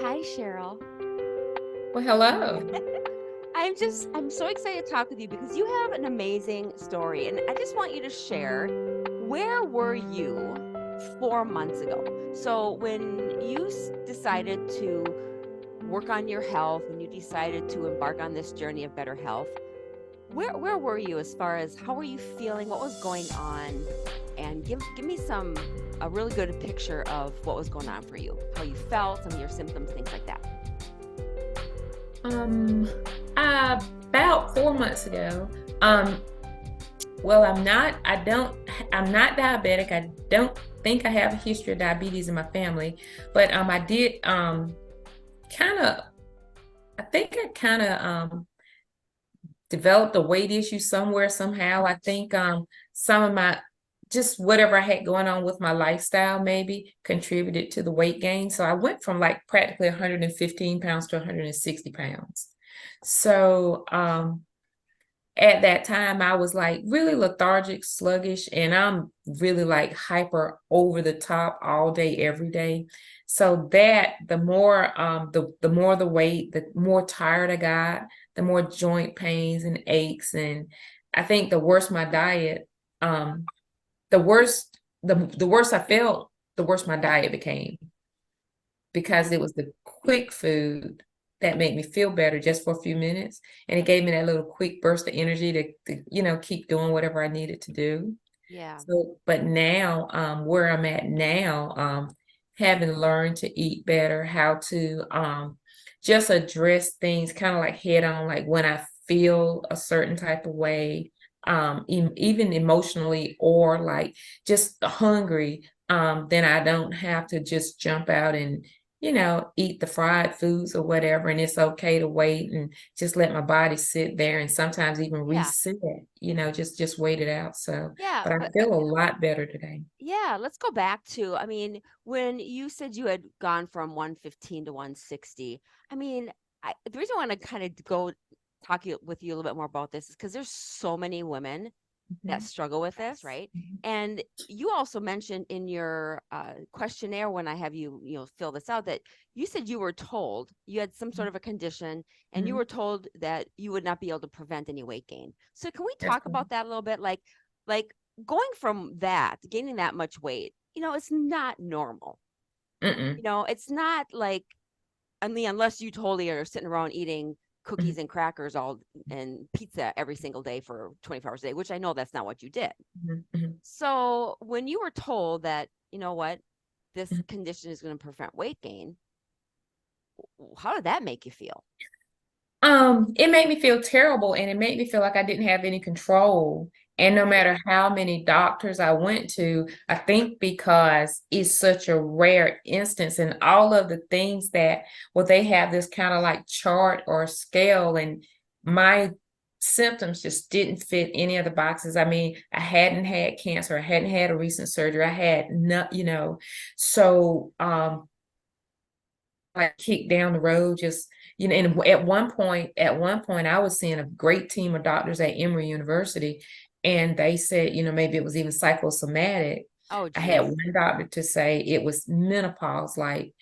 Hi, Cheryl. Well, hello. I'm so excited to talk with you because you have an amazing story. And I just want you to share, where were you 4 months ago? So, when you decided to work on your health, when you decided to embark on this journey of better health, where were you as far as how were you feeling? What was going on? And give me a really good picture of what was going on for you, how you felt, some of your symptoms, things like that. Um, about 4 months ago. Um, well, I'm not diabetic. I don't think I have a history of diabetes in my family, but I did kind of. I think I kind of developed a weight issue somewhere somehow. I think some of my just whatever I had going on with my lifestyle maybe contributed to the weight gain. So I went from like practically 115 pounds to 160 pounds. So at that time I was like really lethargic, sluggish, and I'm really like hyper over the top all day, every day. So that the more the weight, the more tired I got, the more joint pains and aches. And I think the worse my diet, the worse the worse I felt, the worse my diet became because it was the quick food that made me feel better just for a few minutes. And it gave me that little quick burst of energy to keep doing whatever I needed to do. Yeah. So, but now, where I'm at now, having learned to eat better, how to just address things kind of like head on, like when I feel a certain type of way, even emotionally or like just hungry, then I don't have to just jump out and eat the fried foods or whatever. And it's okay to wait and just let my body sit there and sometimes even Yeah. reset, just wait it out. So, Yeah, but I but feel a lot better today. yeah, let's go back to, I mean, when you said you had gone from 115 to 160. I mean, the reason I want to kind of go with you a little bit more about this is because there's so many women that Mhm. struggle with this, right? Mhm. And you also mentioned in your questionnaire, when I have you, fill this out, that you said you were told you had some sort of a condition, and you Mhm. were told that you would not be able to prevent any weight gain. So can we That's talk right. about that a little bit? Like going from that, gaining that much weight, it's not normal. Mm-mm. It's not like, I mean, unless you totally are sitting around eating Mhm. cookies and crackers all and pizza every single day for 24 hours a day, which I know that's not what you did. Mhm. Mhm. So when you were told that, what, this Mhm. condition is going to prevent weight gain, how did that make you feel? It made me feel terrible and it made me feel like I didn't have any control. And no Right. matter how many doctors I went to, I think because it's such a rare instance and all of the things that, well, they have this kind of like chart or scale, and my symptoms just didn't fit any of the boxes. I mean, I hadn't had cancer, I hadn't had a recent surgery, I had no, so like kick down the road, just and at one point I was seeing a great team of doctors at Emory University, and they said, maybe it was even psychosomatic. Oh, I had geez. one doctor to say it was menopause, like,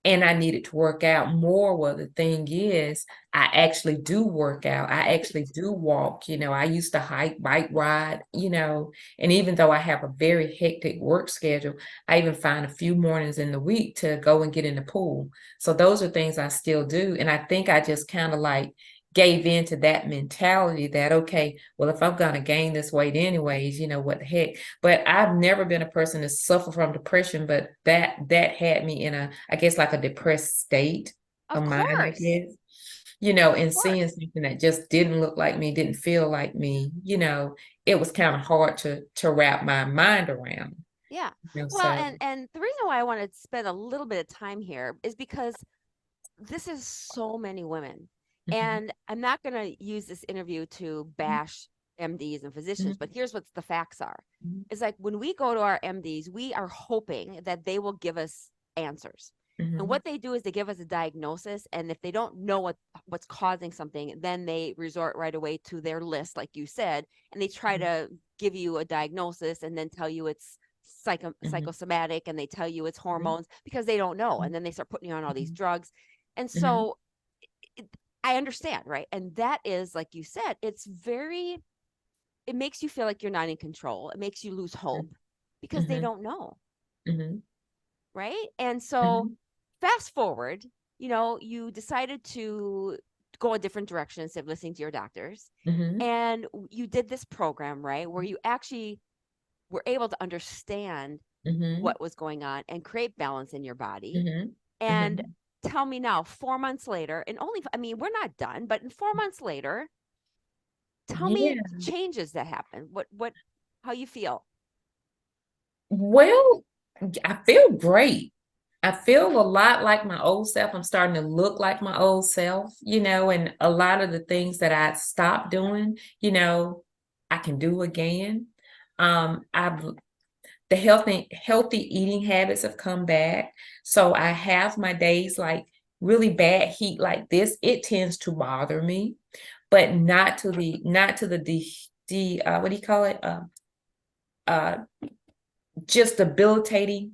and I needed to work out more. Well, the thing is, I actually do work out. I actually Right. do walk. I used to hike, bike ride, and even though I have a very hectic work schedule, I even find a few mornings in the week to go and get in the pool. So those are things I still do. And I think I just kind of like gave in to that mentality that, okay, well, if I'm going to gain this weight anyways, what the heck. But I've never been a person to suffer from depression, but that had me in I guess like a depressed state of Of mind, I course. guess. Of And seeing course. something that just didn't look like me, didn't feel like me, it was kind of hard to wrap my mind around. Yeah. Well, So and the reason why I want to spend a little bit of time here is because this is so many women. mhm, And I'm not going to use this interview to bash MDs and physicians, but mhm, here's what the facts are. mhm, It's like when we go to our MDs, we are hoping that they will give us answers. And mhm, what they do is they give us a diagnosis, and if they don't know what's causing something, then they resort right away to their list, like you said, and they try mhm, to give you a diagnosis and then tell you it's mhm, psychosomatic, and they tell you it's mhm, hormones because they don't know. mhm, And then they start putting you on all these mhm, drugs. And mhm, so it, I understand, right? And that is, like you said, it makes you feel like you're not in control. It makes you lose hope because they mhm, don't know, mhm, right? And so mhm, fast forward, you decided to go a different direction instead of listening to your doctors. mhm, And you did this program, right? Where you actually were able to understand mhm, what was going on and create balance in your body. mhm, And mhm. tell me now, 4 months later, and I mean, we're not done, but in 4 months later, tell me the Yeah. changes that happen. How you feel? Well, I feel great. I feel a lot like my old self. I'm starting to look like my old self, and a lot of the things that I stopped doing, I can do again. I've the healthy eating habits have come back. So I have my days like really bad heat like this. It tends to bother me, but not to the what do you call it? Uh just debilitating,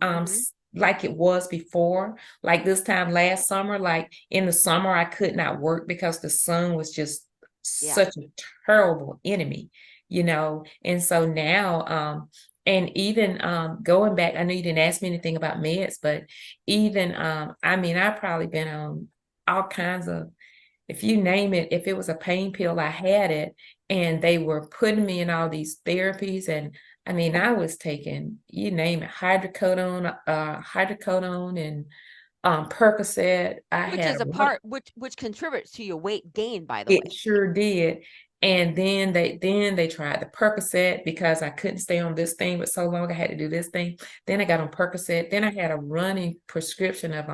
Hmm. like it was before. Like this time last summer, like in the summer, I could not work because the sun was just Yeah. such a terrible enemy. And so now, and even going back, I know you didn't ask me anything about meds, but even I mean, I've probably been on all kinds of, if you name it, if it was a pain pill, I had it, and they were putting me in all these therapies, and I mean, I was taking, you name it, hydrocodone and Percocet. I Which had is a a lot. part which contributes to your weight gain, by the It way. sure did. And then they tried the Percocet because I couldn't stay on this thing but so long. I had to do this thing. Then I got on Percocet. Then I had a running prescription of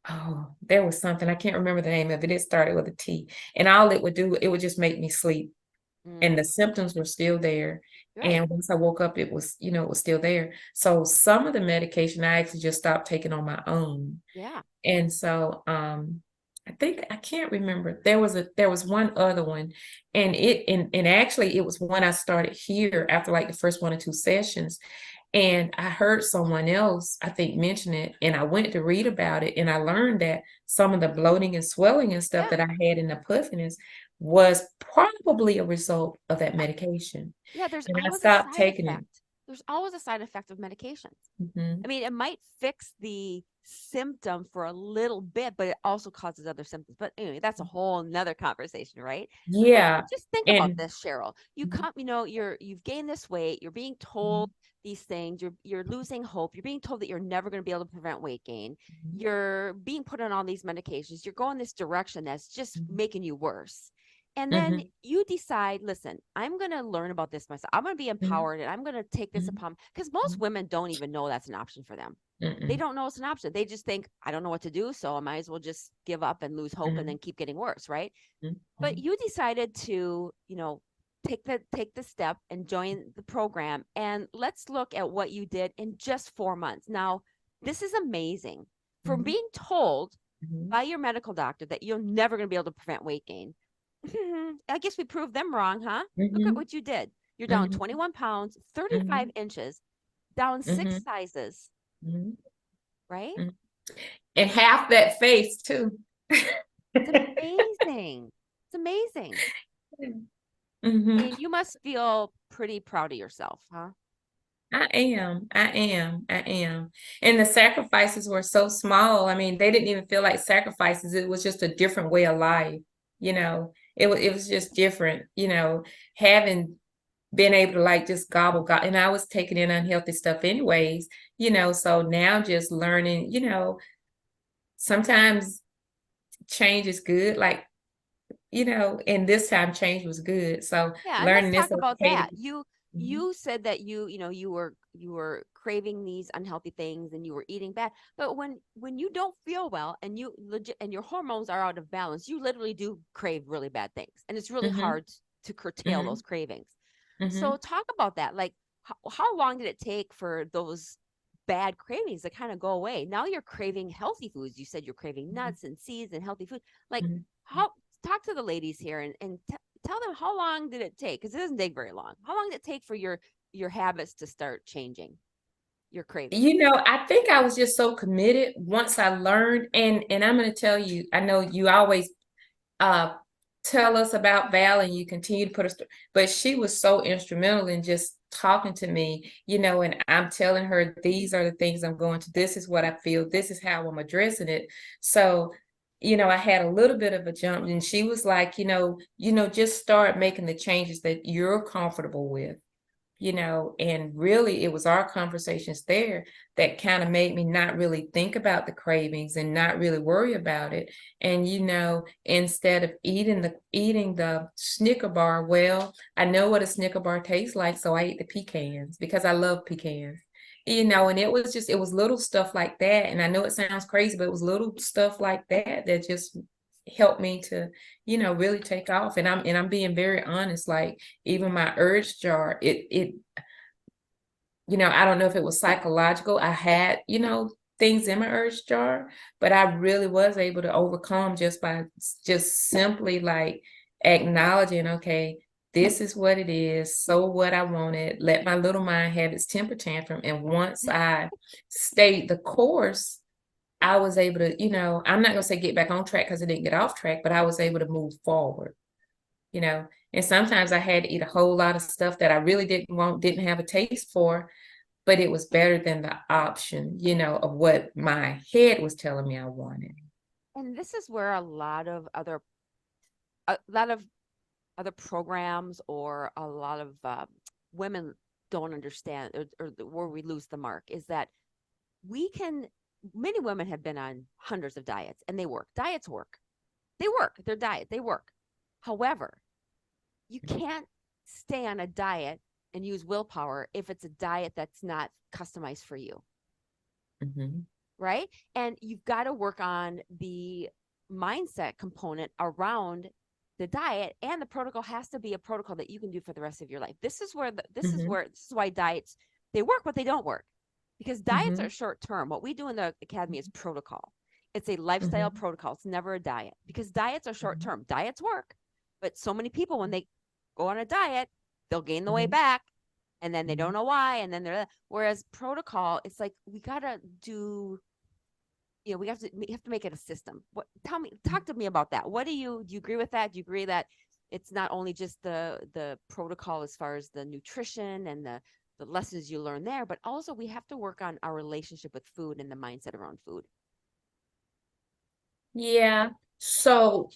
oh, there was something. I can't remember the name of it. It started with a T. And all it would do, it would just make me sleep. And Mm, the symptoms were still there. right. And once I woke up, it was still there. So some of the medication I actually just stopped taking on my own. Yeah. And so I think I can't remember. There was one other one, and actually it was one I started here after like the first one or two sessions. And I heard someone else, I think, mention it, and I went to read about it, and I learned that some of the bloating and swelling and stuff Yeah. that I had in the puffiness was probably a result of that medication. Yeah, there's And I always a stopped side taking it. effect. There's always a side effect of medications. I Mhm, mean, it might fix the symptom for a little bit, but it also causes other symptoms. But anyway, that's a whole nother conversation, right? But yeah, just think about and this, Cheryl. You mhm, come, you've gained this weight, you're being told mhm, these things, you're losing hope, you're being told that you're never going to be able to prevent weight gain, mhm, you're being put on all these medications, you're going this direction that's just mhm, making you worse. And then mhm, you decide, listen, I'm going to learn about this myself. I'm going to be mhm, empowered and I'm going to take this mhm, upon, because most mhm, women don't even know that's an option for them. They mm-mm, don't know it's an option. They just think, I don't know what to do. So I might as well just give up and lose hope and then mhm, keep getting worse. Right. mhm, But mhm, you decided to, take the step and join the program. And let's look at what you did in just 4 months. Now, this is amazing. From mhm, being told mhm, by your medical doctor that you're never going to be able to prevent weight gain. I guess we proved them wrong, huh? Look at mhm, what you did. You're down mhm, 21 pounds, 35 mhm, inches, down six mhm, sizes, mhm, right? mhm. And half that face too. It's amazing. It's amazing. I Mhm. mean, you must feel pretty proud of yourself, huh? I am. And the sacrifices were so small. I mean, they didn't even feel like sacrifices. It was just a different way of life. It was just different, having been able to like just gobble, and I was taking in unhealthy stuff anyways. So now just learning, sometimes change is good, like, and this time change was good. So Yeah, and let's learning talk this about okay that. to Mhm, You said that you were craving these unhealthy things and you were eating bad. But when you don't feel well and you legit and your hormones are out of balance, you literally do crave really bad things. And it's really mhm, hard to curtail those mhm, cravings. So mhm, talk about that. Like how long did it take for those bad cravings to kind of go away? Now you're craving healthy foods. You said you're craving mhm, nuts and seeds and healthy food. Like mhm. how talk to the ladies here and tell them how long did it take? Because it doesn't take very long. How long did it take for your your habits to start changing, your cravings? You know, I think I was just so committed once I learned, and I'm going to tell you, I know you always uh tell us about Val and you continue to put us through, but she was so instrumental in just talking to me, and I'm telling her these are the things I'm going to, this is what I feel, this is how I'm addressing it. So, I had a little bit of a jump, and she was like, just start making the changes that you're comfortable with. And really it was our conversations there that kind of made me not really think about the cravings and not really worry about it. And instead of eating the Snicker bar, well, I know what a Snicker bar tastes like, so I ate the pecans because I love pecans. And it was little stuff like that. And I know it sounds crazy, but it was little stuff like that that just helped me to, really take off. And I'm being very honest, like even my urge jar, I don't know if it was psychological. I had, things in my urge jar, but I really was able to overcome just by just simply like acknowledging, okay, this is what it is. So what I wanted, let my little mind have its temper tantrum. And once I stayed the course, I was able to, I'm not going to say get back on track because I didn't get off track, but I was able to move forward, you know. And sometimes I had to eat a whole lot of stuff that I really didn't want, didn't have a taste for, but it was better than the option, of what my head was telling me I wanted. And this is where a lot of other programs or a lot of women don't understand, or where we lose the mark is that we can many women have been on hundreds of diets and they work. Diets work. They work. Their diet, they work. However, you can't stay on a diet and use willpower if it's a diet that's not customized for you, Mhm. right? And you've got to work on the mindset component around the diet, and the protocol has to be a protocol that you can do for the rest of your life. Mhm. This is why diets, they work, but they don't work, because diets are Mhm. short term. What we do in the academy is protocol. It's a lifestyle Mhm. protocol. It's never a diet, because diets are short Mhm. term. Diets work, but so many people, when they go on a diet, they'll gain the weight Mhm. back, and then they don't Mhm. know why, and then they're, whereas protocol, it's like we gotta do, we have to make it a system. What Tell me, talk to me about that. What do you agree with that? Do you agree that it's not only just the protocol as far as the nutrition and the lessons you learn there, but also we have to work on our relationship with food and the mindset around food? Yeah. So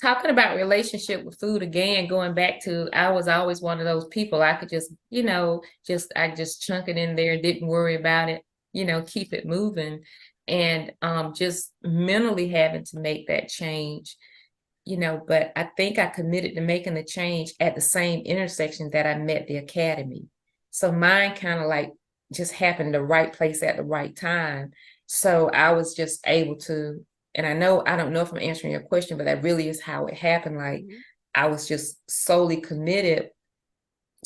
talking about relationship with food again, going back to, I was always one of those people I could just, I just chunk it in there, didn't worry about it, keep it moving. And just mentally having to make that change, but I think I committed to making the change at the same intersection that I met the academy. So mine kind of like just happened the right place at the right time. So I was just able to, and I don't know if I'm answering your question, but that really is how it happened. Like Mm-hmm. I was just solely committed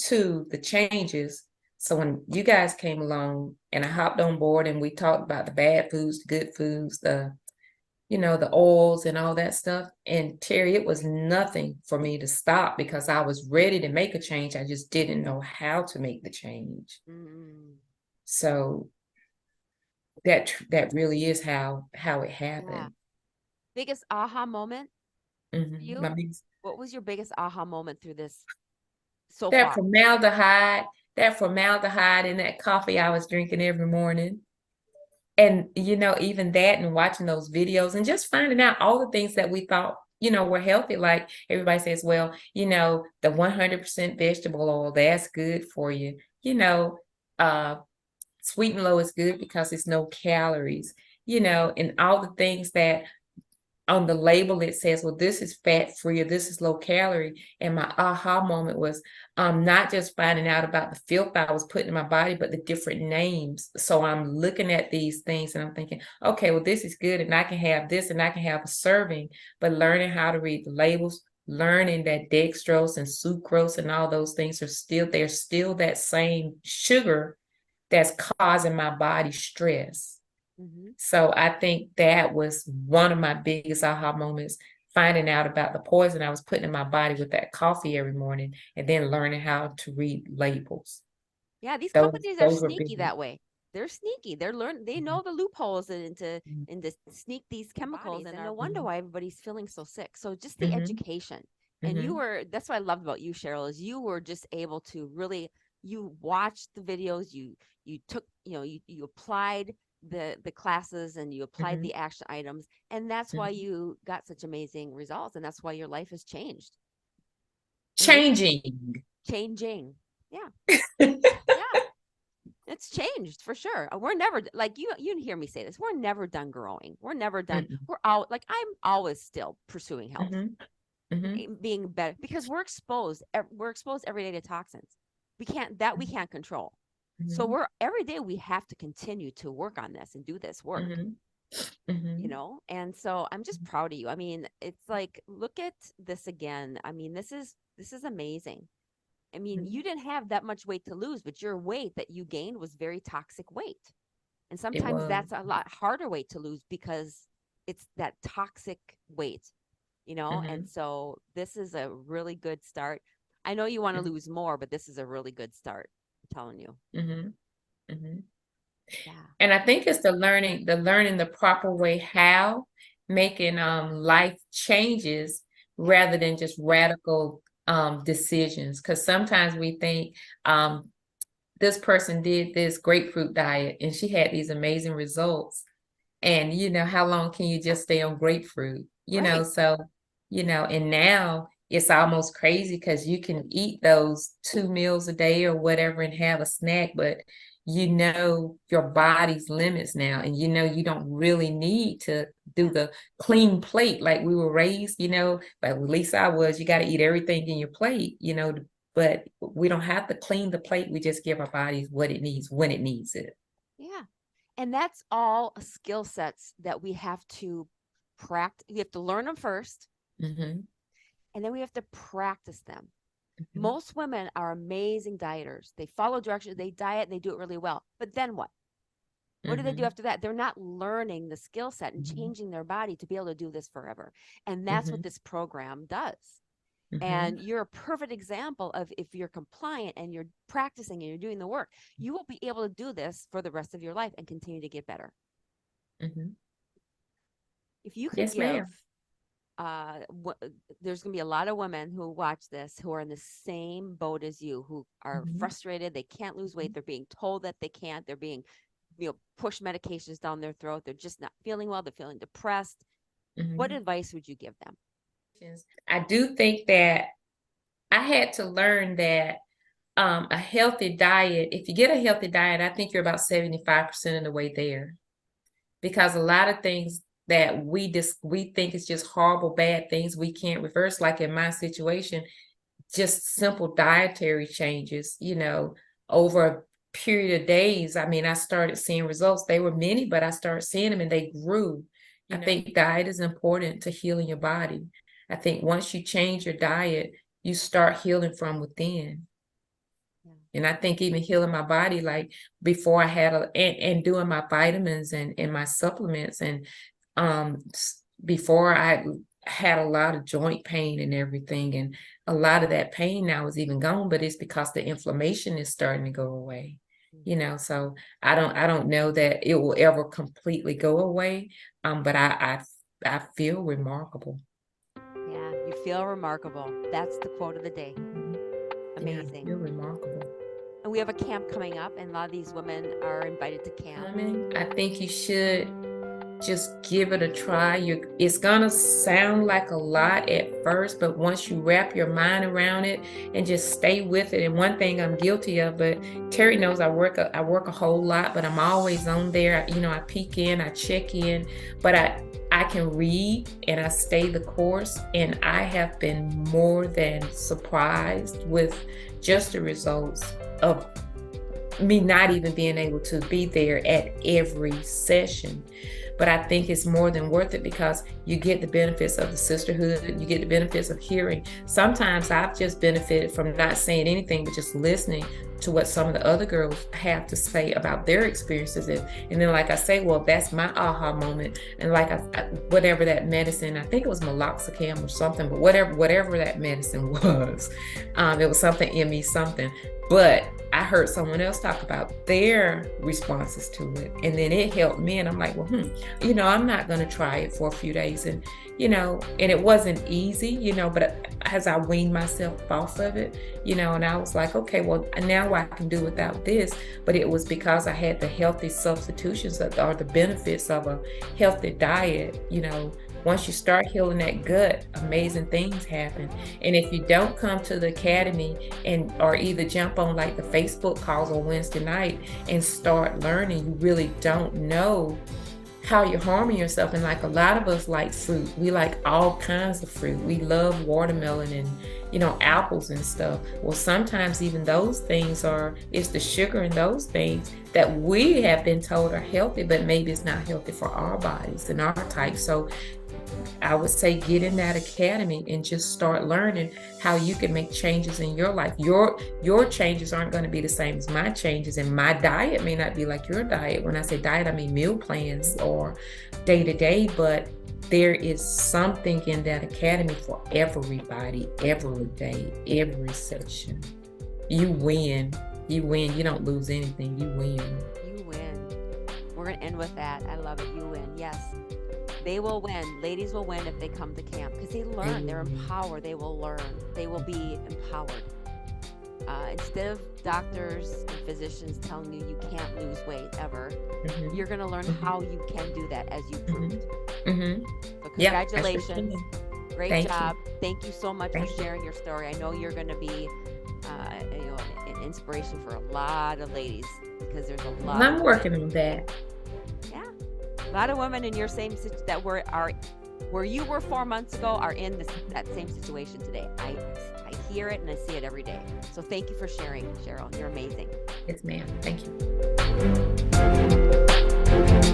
to the changes. So when you guys came along and I hopped on board and we talked about the bad foods, the good foods, the oils and all that stuff. And Terry, it was nothing for me to stop because I was ready to make a change. I just didn't know how to make the change. Mm-hmm. So that really is how it Yeah. happened. Biggest aha moment for My you? biggest, What was your biggest aha moment through this so that far? formaldehyde, that formaldehyde in that coffee I was drinking every morning. And even that, and watching those videos and just finding out all the things that we thought were healthy. Like everybody says, well, the 100% vegetable oil, that's good for you. Uh sweet and low is good because it's no calories, and all the things that on the label it says, well, this is fat free or this is low calorie. And my aha moment was not just finding out about the filth I was putting in my body, but the different names. So I'm looking at these things and I'm thinking, okay, well, this is good and I can have this and I can have a serving. But learning how to read the labels, learning that dextrose and sucrose and all those things they're still that same sugar that's causing my body stress. Mm-hmm. So I think that was one of my biggest aha moments, finding out about the poison I was putting in my body with that coffee every morning and then learning how to read labels. Yeah, these Those companies are those were sneaky big. that way. They're sneaky. They Mhm, know the loopholes mhm, and to sneak these chemicals, and no wonder mhm, why everybody's feeling so sick. So just the mhm, education. And mhm, that's what I loved about you, Cheryl, is you were just able to really, you watched the videos, you took, you applied the classes, and you applied mhm. the action items, and that's why Mhm. you got such amazing results, and that's why your life has changed. I mean, it's Changing. changing. Yeah. Yeah. It's changed for sure. We're never like you hear me say this. We're never done growing. We're never done. Mm-mm. We're out like I'm always still pursuing health, Mhm, mhm, being better because we're exposed every day to toxins. We mhm, can't control. So mhm, we're every day we have to continue to work on this and do this work, mhm, mhm, And so I'm just proud of you. I mean, it's like look at this again. I mean, this is amazing. I mean, mhm. you didn't have that much weight to lose, but your weight that you gained was very toxic weight. And It sometimes was. that's a lot harder weight to lose because it's that toxic weight. And Mhm, so this is a really good start. I know you want to mhm, lose more, but this is a really good start. I'm telling you. mhm, mhm. Yeah. And I think it's the learning the proper way how, making life changes Yeah. rather than just radical decisions. Because sometimes we think this person did this grapefruit diet and she had these amazing results. And how long can you just stay on grapefruit? Right. So, and now it's almost crazy because you can eat those 2 meals a day or whatever and have a snack, but your body's limits now, and you don't really need to do Yeah. the clean plate like we were raised, like at least I was, you got to eat everything in your plate, but we don't have to clean the plate. We just give our bodies what it needs when it needs it. Yeah. And that's all skill sets that we have to practice. We have to learn them first, Hmm. and then we have to practice them. Hmm. Most women are amazing dieters. They follow directions, they diet, and they do it really well. But then what? What do they do Hmm. after that? They're not learning the skill set and Hmm. changing their body to be able to do this forever. And that's what Hmm. this program does. Hmm. And you're a perfect example of if you're compliant and you're practicing and you're doing the work, you will be able to do this for the rest of your life and continue to get better. Hmm. If you could Yes, give ma'am. uh w- there's going to be a lot of women who watch this who are in the same boat as you, who are Hmm. frustrated, they can't lose weight, they're being told that they can't, they're being push medications down their throat, they're just not feeling well, they're feeling depressed. What Hmm. advice would you give them? I do think that I had to learn that a healthy diet, if you get a healthy diet, I think you're about 75% of the way there. Because a lot of things that we think is just horrible, bad things we can't reverse. Like in my situation, just simple dietary changes, over a period of days. I mean, I started seeing results. They were many, but I started seeing them and they grew. I think diet is important to healing your body. I think once you change your diet, you start healing from within. Yeah. And I think even healing my body, like before I had and doing my vitamins and my supplements, and before I had a lot of joint pain and everything, and a lot of that pain now is even gone, but it's because the inflammation is starting to go away. Mhm. So I don't know that it will ever completely go away. But I feel remarkable. Yeah, you feel remarkable. That's the quote of the day. Mhm. Yeah, I Amazing. feel remarkable. And we have a camp coming up, and a lot of these women are invited to camp. I think you should just give it a try. It's gonna sound like a lot at first, but once you wrap your mind around it and just stay with it. And one thing I'm guilty of, but Terry knows I work a whole lot, but I'm always on there. I peek in, I check in, but I can read and I stay the course, and I have been more than surprised with just the results of me not even being able to be there at every session. But I think it's more than worth it because you get the benefits of the sisterhood, you get the benefits of hearing. Sometimes I've just benefited from not saying anything, but just listening to what some of the other girls have to say about their experiences. And then, like I say, well, that's my aha moment. And like whatever that medicine, I think it was meloxicam or something, but whatever that medicine was, it was something me something. But I heard someone else talk about their responses to it, and then it helped me. And I'm like, well, I'm not going to try it for a few days. And and it wasn't easy, but as I weaned myself off of it, and I was like, okay, well, now I can do without this. But it was because I had the healthy substitutions or the benefits of a healthy diet. Once you start healing that gut, amazing things happen. And if you don't come to the academy or either jump on like the Facebook calls on Wednesday night and start learning, you really don't know how you're harming yourself. And like a lot of us like fruit, we like all kinds of fruit. We love watermelon and apples and stuff. Well, sometimes even those things it's the sugar in those things that we have been told are healthy, but maybe it's not healthy for our bodies and our type. So I would say get in that academy and just start learning how you can make changes in your life. Your changes aren't going to be the same as my changes, and my diet may not be like your diet. When I say diet, I mean meal plans or day to day, but there is something in that academy for everybody, every day, every session. You win. You win. You don't lose anything. You win. You win. We're going to end with that. I love it. You win. Yes. They will win. Ladies will win if they come to camp because they learn. They're empowered. They will learn. They will be empowered. Instead of doctors and physicians telling you can't lose weight ever, you're going to learn how you can do that as you proved. So congratulations. Great job. Thank you so much for sharing your story. I know you're going to be an inspiration for a lot of ladies because there's a lot. I'm working on that. A lot of women in your same that where you were 4 months ago are in that same situation today. I hear it and I see it every day. So thank you for sharing, Cheryl. You're amazing. Yes, ma'am. Thank you.